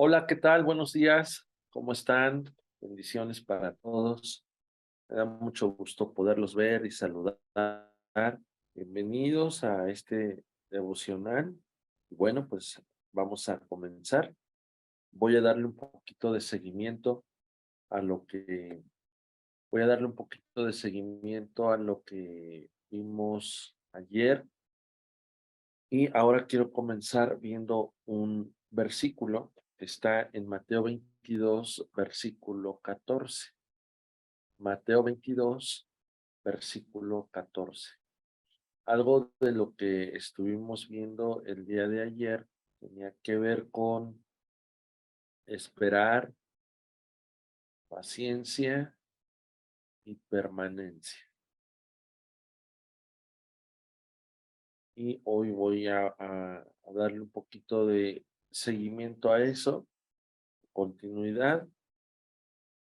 Hola, ¿qué tal? Buenos días. ¿Cómo están? Bendiciones para todos. Me da mucho gusto poderlos ver y saludar. Bienvenidos a este devocional. Bueno, pues vamos a comenzar. Voy a darle un poquito de seguimiento a lo que voy a darle un poquito de seguimiento a lo que vimos ayer y ahora quiero comenzar viendo un versículo que está en Mateo 22, versículo 14. Mateo 22, versículo 14. Algo de lo que estuvimos viendo el día de ayer tenía que ver con esperar, paciencia y permanencia. Y hoy voy a darle un poquito de seguimiento a eso, continuidad.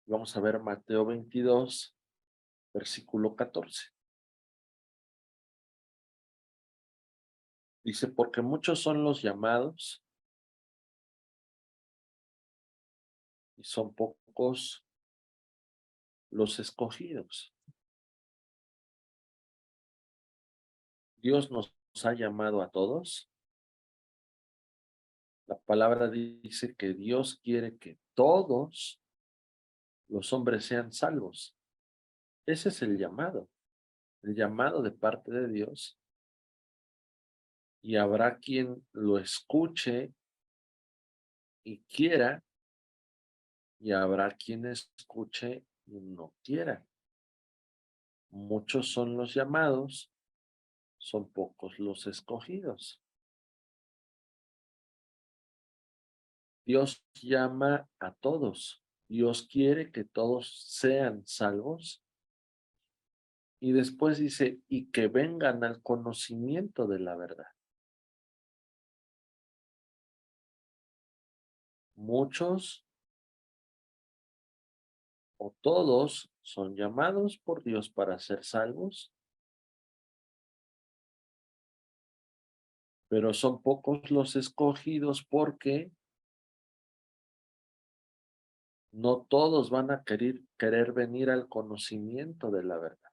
Vamos a ver Mateo 22, versículo 14. Dice, porque muchos son los llamados y son pocos los escogidos. Dios nos ha llamado a todos. La palabra dice que Dios quiere que todos los hombres sean salvos. Ese es el llamado de parte de Dios. Y habrá quien lo escuche y quiera, y habrá quien escuche y no quiera. Muchos son los llamados, son pocos los escogidos. Dios llama a todos. Dios quiere que todos sean salvos. Y después dice, y que vengan al conocimiento de la verdad. Muchos o todos son llamados por Dios para ser salvos, pero son pocos los escogidos porque no todos van a querer venir al conocimiento de la verdad.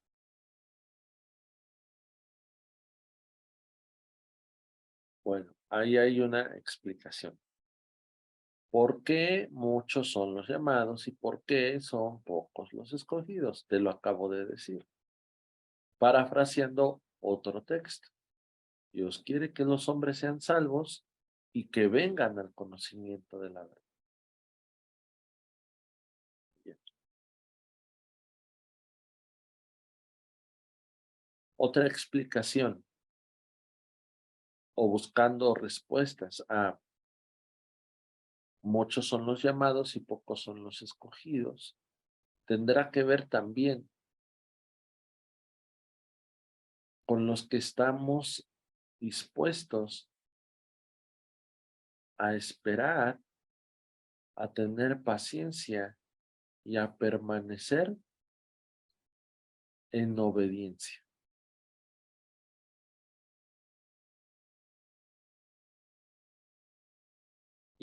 Bueno, ahí hay una explicación. ¿Por qué muchos son los llamados y por qué son pocos los escogidos? Te lo acabo de decir. Parafraseando otro texto. Dios quiere que los hombres sean salvos y que vengan al conocimiento de la verdad. Bien. Otra explicación o buscando respuestas a muchos son los llamados y pocos son los escogidos. Tendrá que ver también con los que estamos dispuestos a esperar, a tener paciencia y a permanecer en obediencia.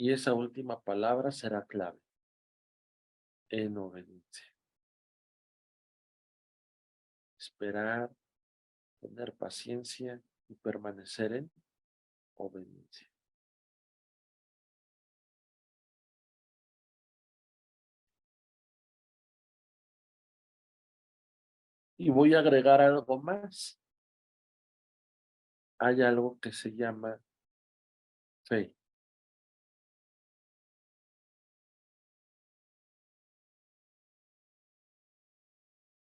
Y esa última palabra será clave, en obediencia. Esperar, tener paciencia y permanecer en obediencia. Y voy a agregar algo más. Hay algo que se llama fe.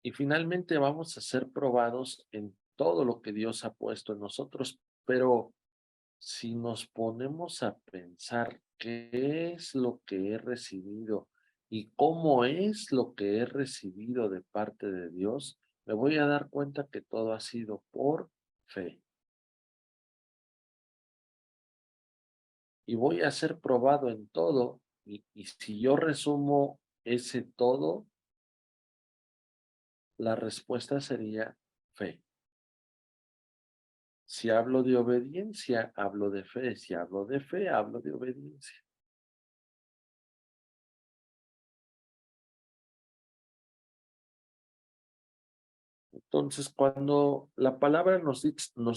Y finalmente vamos a ser probados en todo lo que Dios ha puesto en nosotros, pero si nos ponemos a pensar qué es lo que he recibido y cómo es lo que he recibido de parte de Dios, me voy a dar cuenta que todo ha sido por fe. Y voy a ser probado en todo. Y si yo resumo ese todo, la respuesta sería fe. Si hablo de obediencia, hablo de fe. Si hablo de fe, hablo de obediencia. Entonces, cuando la palabra nos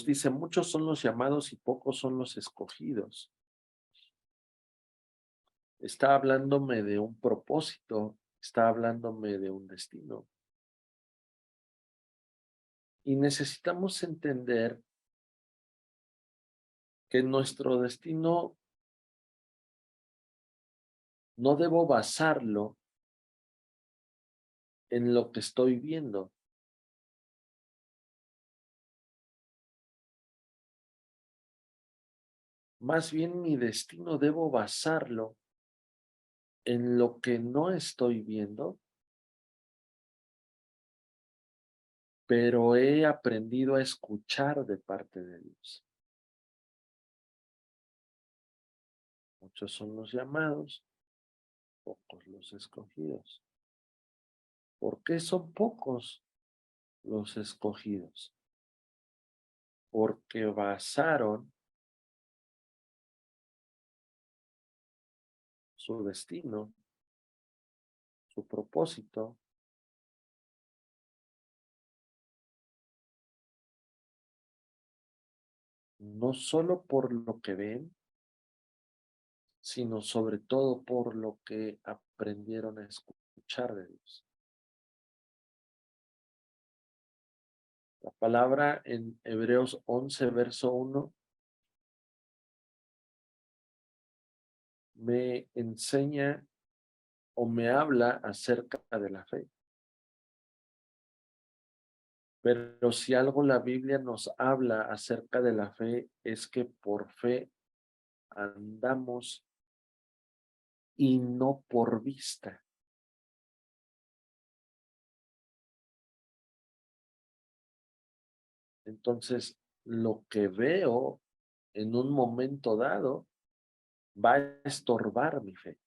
dice, muchos son los llamados y pocos son los escogidos, está hablándome de un propósito, está hablándome de un destino. Y necesitamos entender que nuestro destino no debo basarlo en lo que estoy viendo. Más bien mi destino debo basarlo en lo que no estoy viendo, pero he aprendido a escuchar de parte de Dios. Muchos son los llamados, pocos los escogidos. ¿Por qué son pocos los escogidos? Porque basaron su destino, su propósito, no solo por lo que ven, sino sobre todo por lo que aprendieron a escuchar de Dios. La palabra en Hebreos 11, verso 1, me enseña o me habla acerca de la fe. Pero si algo la Biblia nos habla acerca de la fe es que por fe andamos y no por vista. Entonces, lo que veo en un momento dado va a estorbar mi fe.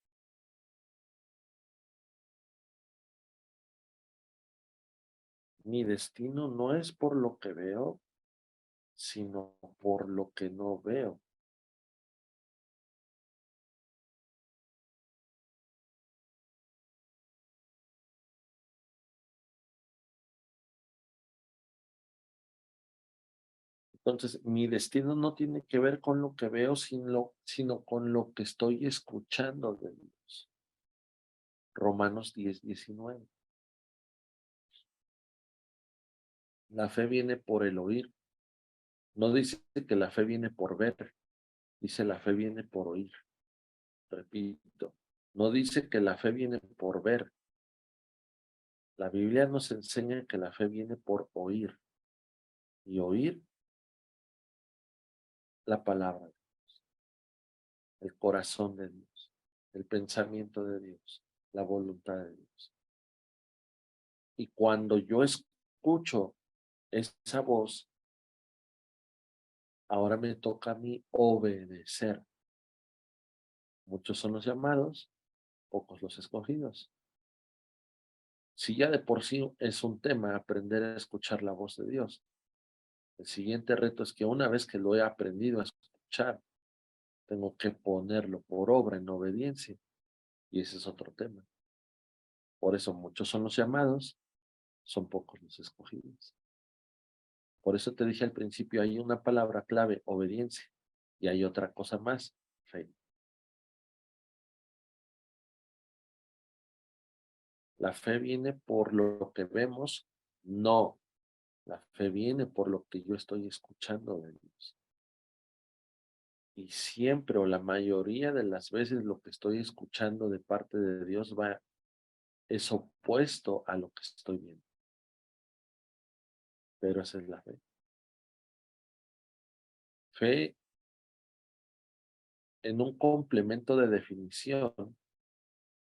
Mi destino no es por lo que veo, sino por lo que no veo. Entonces, mi destino no tiene que ver con lo que veo, sino con lo que estoy escuchando de Dios. Romanos 10:19. La fe viene por el oír. No dice que la fe viene por ver, dice la fe viene por oír. Repito, no dice que la fe viene por ver. La Biblia nos enseña que la fe viene por oír y oír la palabra, el corazón de Dios, el pensamiento de Dios, la voluntad de Dios. Y cuando yo escucho esa voz, ahora me toca a mí obedecer. Muchos son los llamados, pocos los escogidos. Si ya de por sí es un tema aprender a escuchar la voz de Dios, el siguiente reto es que una vez que lo he aprendido a escuchar, tengo que ponerlo por obra en obediencia. Y ese es otro tema. Por eso muchos son los llamados, son pocos los escogidos. Por eso te dije al principio, hay una palabra clave, obediencia, y hay otra cosa más, fe. La fe viene por lo que vemos, no. La fe viene por lo que yo estoy escuchando de Dios. Y siempre o la mayoría de las veces lo que estoy escuchando de parte de Dios es opuesto a lo que estoy viendo. Pero esa es la fe. Fe en un complemento de definición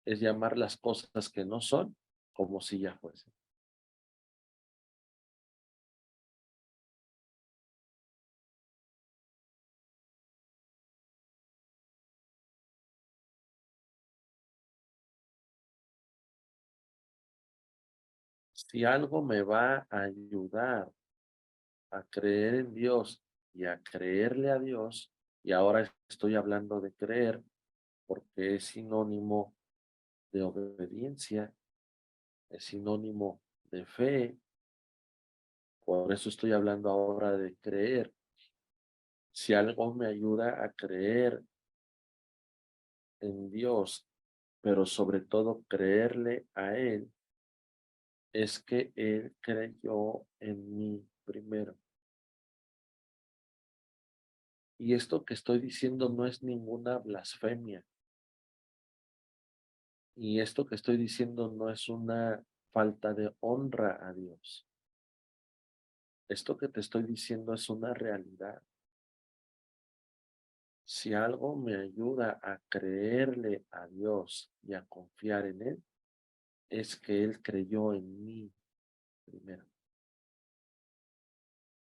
es llamar las cosas que no son como si ya fuesen. Si algo me va a ayudar a creer en Dios y a creerle a Dios, y ahora estoy hablando de creer porque es sinónimo de obediencia, es sinónimo de fe, Por eso estoy hablando ahora de creer. Si algo me ayuda a creer en Dios, pero sobre todo creerle a Él, es que Él creyó en mí primero. Y esto que estoy diciendo no es ninguna blasfemia. Y esto que estoy diciendo no es una falta de honra a Dios. Esto que te estoy diciendo es una realidad. Si algo me ayuda a creerle a Dios y a confiar en Él, es que Él creyó en mí primero.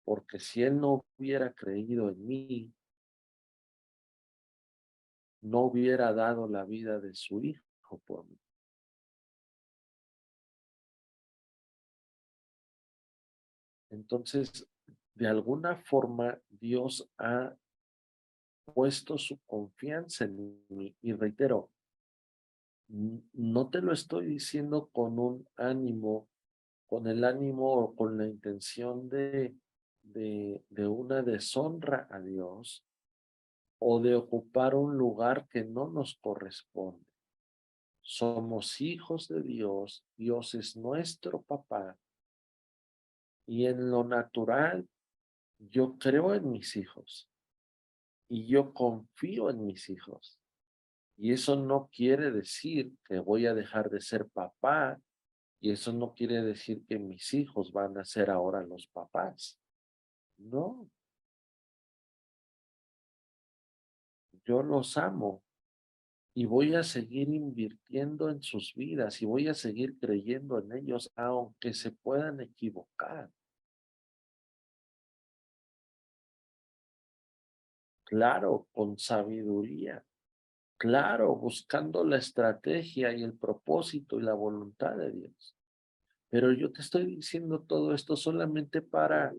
Porque si Él no hubiera creído en mí, no hubiera dado la vida de su Hijo por mí. Entonces, de alguna forma, Dios ha puesto su confianza en mí. Y reitero, no te lo estoy diciendo con un ánimo, con el ánimo o con la intención de una deshonra a Dios o de ocupar un lugar que no nos corresponde. Somos hijos de Dios, Dios es nuestro papá y en lo natural yo creo en mis hijos y yo confío en mis hijos. Y eso no quiere decir que voy a dejar de ser papá y eso no quiere decir que mis hijos van a ser ahora los papás. No, yo los amo y voy a seguir invirtiendo en sus vidas y voy a seguir creyendo en ellos aunque se puedan equivocar. Claro, con sabiduría. Claro, buscando la estrategia y el propósito y la voluntad de Dios. Pero yo te estoy diciendo todo esto solamente para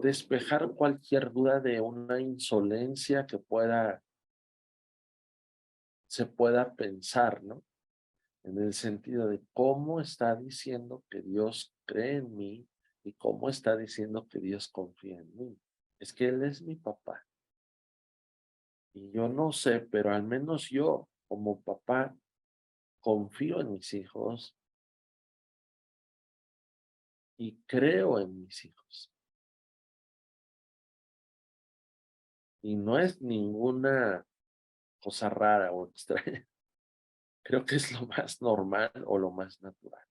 despejar cualquier duda de una insolencia que se pueda pensar, ¿no? En el sentido de cómo está diciendo que Dios cree en mí y cómo está diciendo que Dios confía en mí. Es que Él es mi papá. Y yo no sé, pero al menos yo, como papá, confío en mis hijos y creo en mis hijos. Y no es ninguna cosa rara o extraña. Creo que es lo más normal o lo más natural.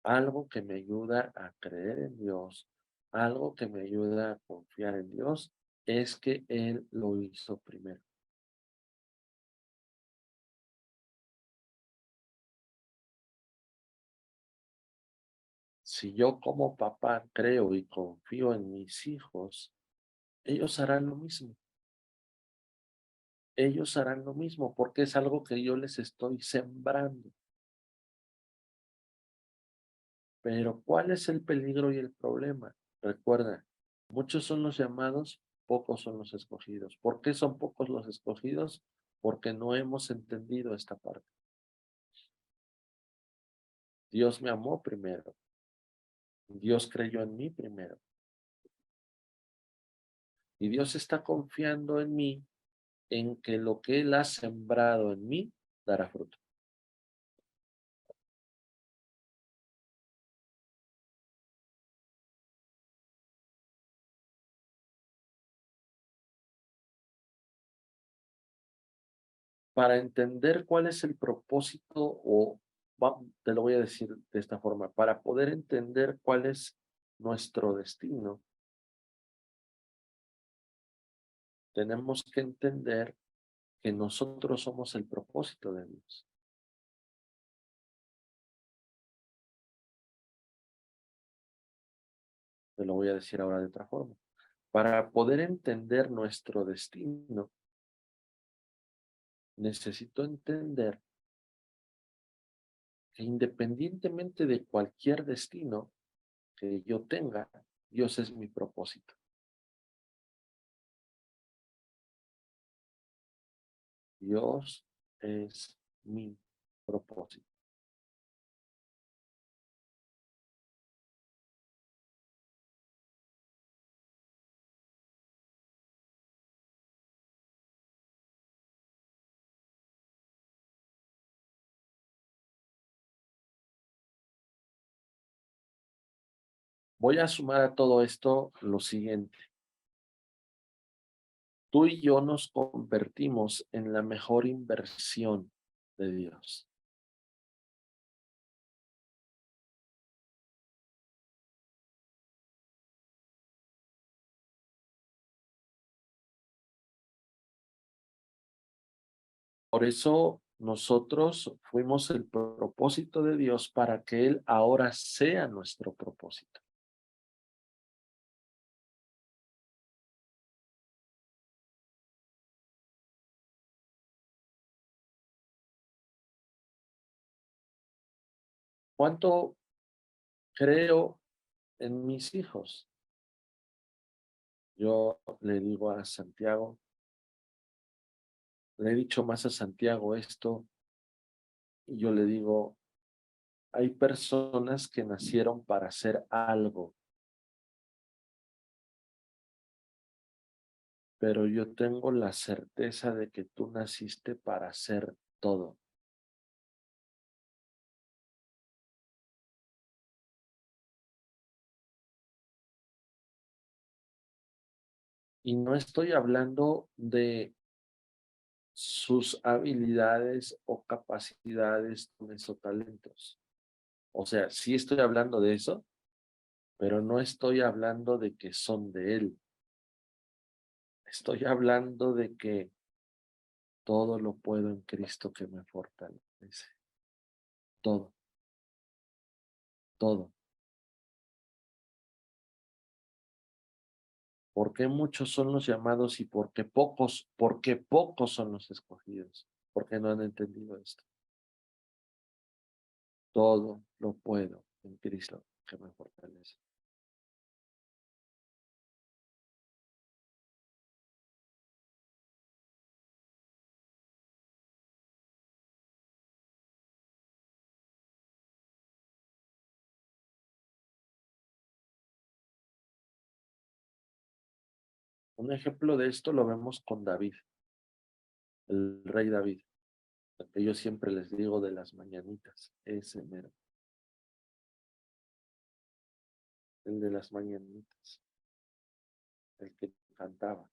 Algo que me ayuda a creer en Dios, algo que me ayuda a confiar en Dios, es que Él lo hizo primero. Si yo como papá creo y confío en mis hijos, ellos harán lo mismo. Ellos harán lo mismo porque es algo que yo les estoy sembrando. Pero ¿cuál es el peligro y el problema? Recuerda, muchos son los llamados, pocos son los escogidos. ¿Por qué son pocos los escogidos? Porque no hemos entendido esta parte. Dios me amó primero. Dios creyó en mí primero. Y Dios está confiando en mí, en que lo que Él ha sembrado en mí dará fruto. Para entender cuál es el propósito, te lo voy a decir de esta forma, para poder entender cuál es nuestro destino, tenemos que entender que nosotros somos el propósito de Dios. Te lo voy a decir ahora de otra forma. Para poder entender nuestro destino, necesito entender que independientemente de cualquier destino que yo tenga, Dios es mi propósito. Dios es mi propósito. Voy a sumar a todo esto lo siguiente. Tú y yo nos convertimos en la mejor inversión de Dios. Por eso nosotros fuimos el propósito de Dios para que Él ahora sea nuestro propósito. ¿Cuánto creo en mis hijos? Yo le digo a Santiago, le he dicho más a Santiago esto, y yo le digo, hay personas que nacieron para hacer algo, pero yo tengo la certeza de que tú naciste para hacer todo. Y no estoy hablando de sus habilidades o capacidades, dones o talentos. O sea, sí estoy hablando de eso, pero no estoy hablando de que son de él. Estoy hablando de que todo lo puedo en Cristo que me fortalece. Todo, todo. ¿Por qué muchos son los llamados y por qué pocos son los escogidos? Porque no han entendido esto. Todo lo puedo en Cristo que me fortalece. Un ejemplo de esto lo vemos con David, el rey David, al que yo siempre les digo de las mañanitas, ese mero, el de las mañanitas, el que cantaba.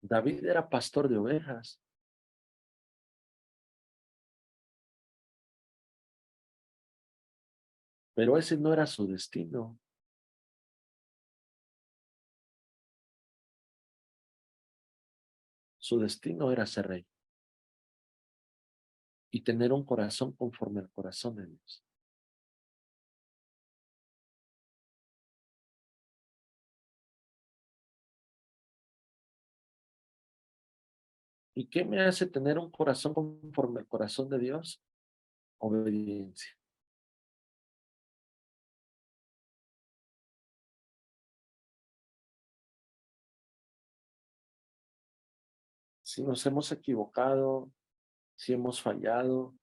David era pastor de ovejas, pero ese no era su destino. Su destino era ser rey y tener un corazón conforme al corazón de Dios. ¿Y qué me hace tener un corazón conforme al corazón de Dios? Obediencia. Si nos hemos equivocado, si hemos fallado,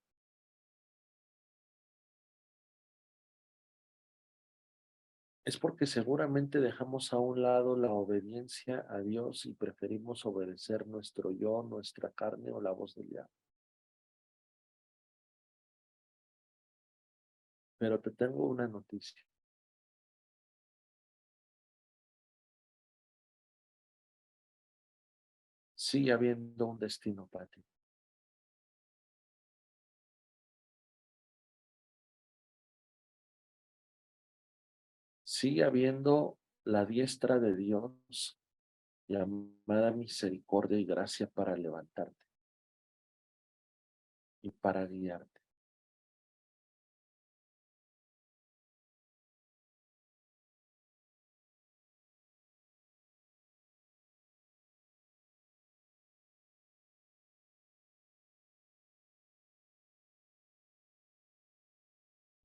es porque seguramente dejamos a un lado la obediencia a Dios y preferimos obedecer nuestro yo, nuestra carne o la voz del diablo. Pero te tengo una noticia. Sigue habiendo un destino para ti. Sigue habiendo la diestra de Dios llamada misericordia y gracia para levantarte y para guiarte.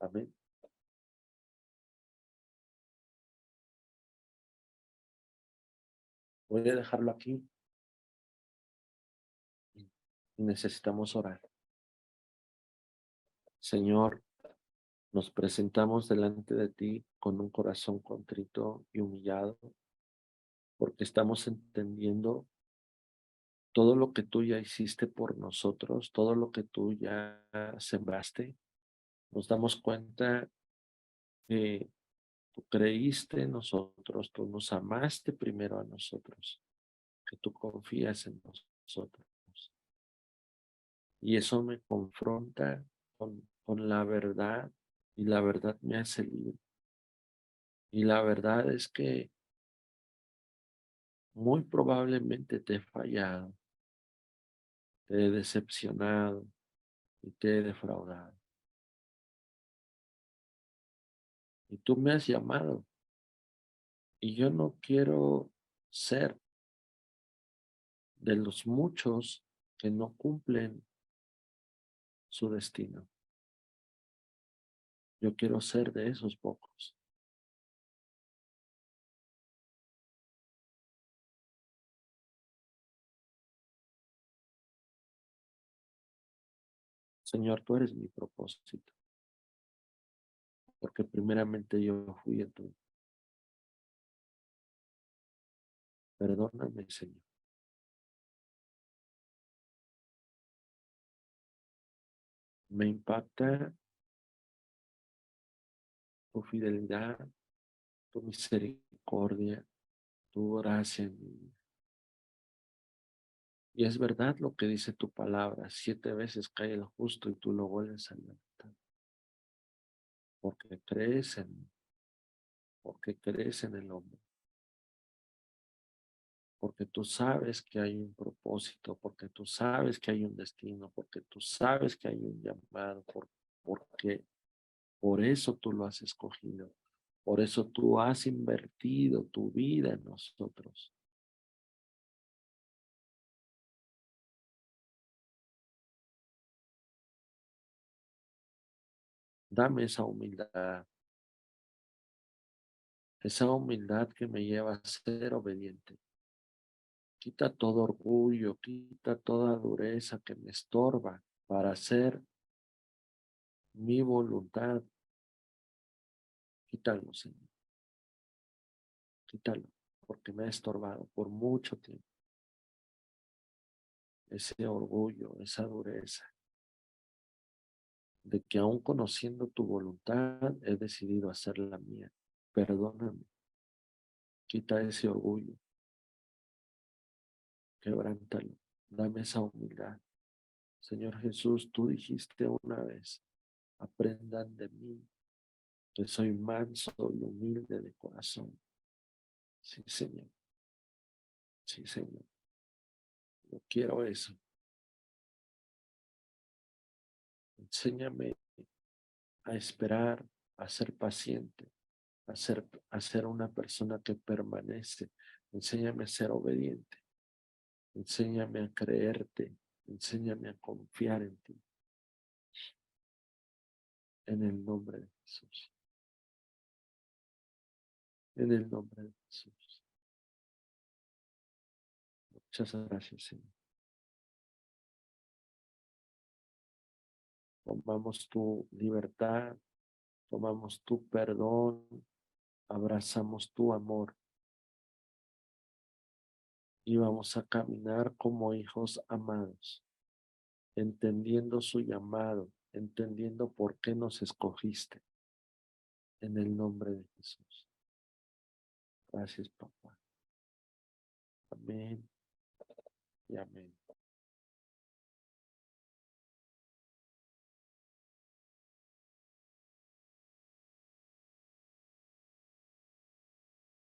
Amén. Voy a dejarlo aquí y necesitamos orar. Señor, nos presentamos delante de ti con un corazón contrito y humillado porque estamos entendiendo todo lo que tú ya hiciste por nosotros, todo lo que tú ya sembraste, nos damos cuenta que tú creíste en nosotros, tú nos amaste primero a nosotros, que tú confías en nosotros. Y eso me confronta con la verdad y la verdad me hace libre. Y la verdad es que muy probablemente te he fallado, te he decepcionado y te he defraudado. Y tú me has llamado y yo no quiero ser de los muchos que no cumplen su destino. Yo quiero ser de esos pocos. Señor, tú eres mi propósito, porque primeramente yo fui en tu. Perdóname, Señor. Me impacta tu fidelidad, tu misericordia, tu gracia en mi vida. Y es verdad lo que dice tu palabra, 7 veces cae el justo y tú lo vuelves a levantar, porque crees en mí, porque crees en el hombre, porque tú sabes que hay un propósito, porque tú sabes que hay un destino, porque tú sabes que hay un llamado, porque por eso tú lo has escogido, por eso tú has invertido tu vida en nosotros. Dame esa humildad que me lleva a ser obediente. Quita todo orgullo, quita toda dureza que me estorba para hacer mi voluntad. Quítalo, Señor, quítalo, porque me ha estorbado por mucho tiempo. Ese orgullo, esa dureza, de que aún conociendo tu voluntad he decidido hacer la mía. Perdóname, quita ese orgullo, quebrántalo, dame esa humildad. Señor Jesús, tú dijiste una vez, aprendan de mí, que soy manso y humilde de corazón. Sí, Señor, sí, Señor, yo quiero eso. Enséñame a esperar, a ser paciente, a ser una persona que permanece. Enséñame a ser obediente. Enséñame a creerte. Enséñame a confiar en ti. En el nombre de Jesús. En el nombre de Jesús. Muchas gracias, Señor. Tomamos tu libertad, tomamos tu perdón, abrazamos tu amor y vamos a caminar como hijos amados, entendiendo su llamado, entendiendo por qué nos escogiste. En el nombre de Jesús. Gracias, papá. Amén y amén.